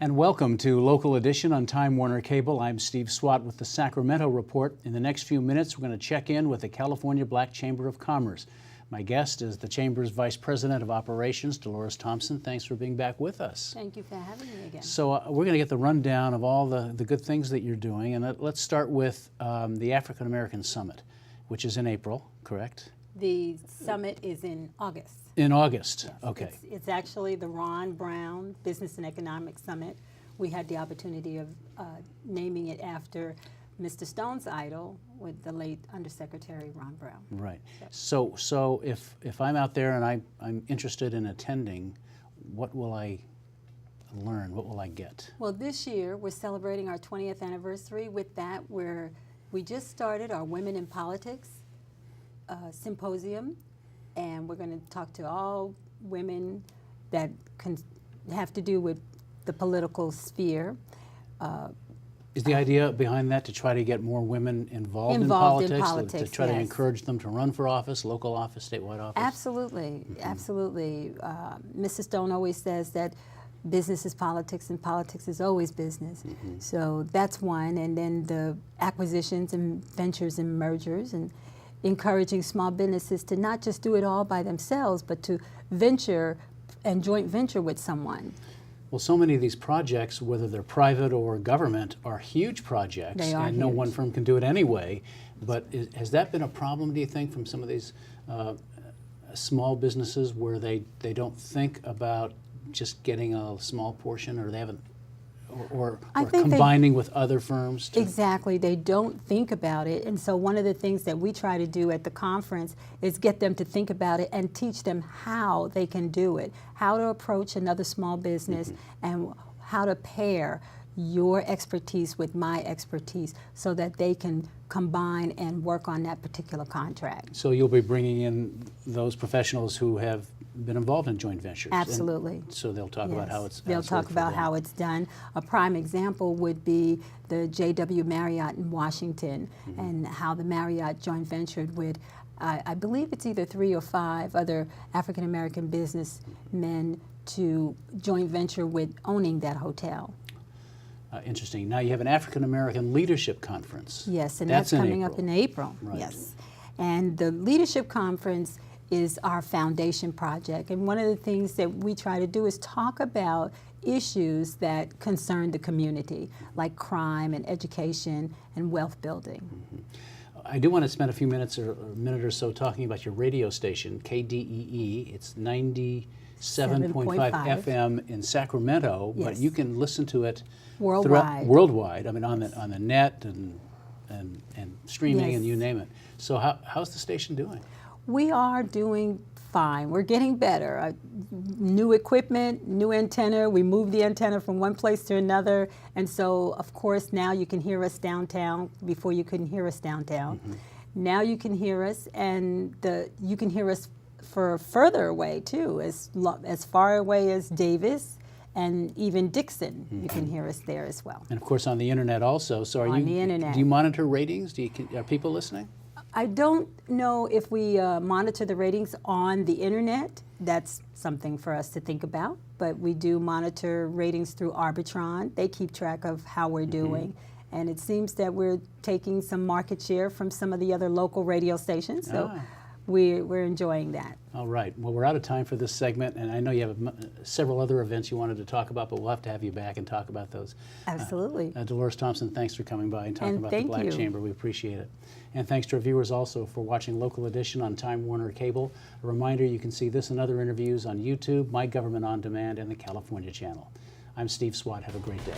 And welcome to Local Edition on Time Warner Cable. I'm Steve Swatt with the Sacramento Report. In the next few minutes, we're going to check in with the California Black Chamber of Commerce. My guest is the Chamber's Vice President of Operations, Delores Thompson. Thanks for being back with us. Thank you for having me again. So we're going to get the rundown of all the good things that you're doing. And let's start with the African American Summit, which is in April, correct? The summit is in August. In August, Yes. okay. It's actually the Ron Brown Business and Economic Summit. We had the opportunity of naming it after Mr. Stone's idol with the late Undersecretary Ron Brown. Right. So if I'm out there and I'm interested in attending, what will I learn? What will I get? Well, this year we're celebrating our 20th anniversary. With that, we just started our Women in Politics symposium, and we're going to talk to all women that have to do with the political sphere. Is the idea behind that to try to get more women involved in politics, to try to encourage them to run for office, local office, statewide office? Absolutely, absolutely. Mrs. Stone always says that business is politics and politics is always business. So that's one, and then the acquisitions and ventures and mergers, and encouraging small businesses to not just do it all by themselves, but to venture and joint venture with someone. Well, so many of these projects, whether they're private or government, are huge projects. They are and no huge. one firm can do it anyway. But has that been a problem, do you think, from some of these small businesses where they don't think about just getting a small portion, or they haven't, or combining with other firms? Exactly, they don't think about it, and so one of the things that we try to do at the conference is get them to think about it and teach them how they can do it, how to approach another small business, and how to pair your expertise with my expertise so that they can combine and work on that particular contract. So you'll be bringing in those professionals who have been involved in joint ventures. Absolutely. So they'll talk about how it's They'll talk about how it's done. A prime example would be the JW Marriott in Washington, and how the Marriott joint ventured with, I believe it's either 3 or 5 other African American businessmen to joint venture with owning that hotel. Interesting. Now you have an African American Leadership Conference. Yes, and that's coming up in April. Right. Yes. And the Leadership Conference is our foundation project. And one of the things that we try to do is talk about issues that concern the community, like crime and education and wealth building. I do want to spend a few minutes or a minute or so talking about your radio station, KDEE. It's 97.5 FM in Sacramento, but you can listen to it worldwide. I mean, on the net and streaming and you name it. So how's the station doing? We are doing fine. We're getting better. New equipment, new antenna. We moved the antenna from one place to another. And so, of course, now you can hear us downtown. Before you couldn't hear us downtown. Now you can hear us, and you can hear us for further away, too, as far away as Davis and even Dixon. You can hear us there as well. And, of course, on the Internet also. So on the Internet. Do you monitor ratings? Are people listening? I don't know if we monitor the ratings on the Internet. That's something for us to think about. But we do monitor ratings through Arbitron. They keep track of how we're doing. And it seems that we're taking some market share from some of the other local radio stations. So we're enjoying that. All right. Well, we're out of time for this segment, and I know you have several other events you wanted to talk about, but we'll have to have you back and talk about those. Absolutely. Delores Thompson, thanks for coming by and talking about the Black Chamber. We appreciate it. And thanks to our viewers also for watching Local Edition on Time Warner Cable. A reminder, you can see this and other interviews on YouTube, My Government On Demand, and the California Channel. I'm Steve Swatt. Have a great day.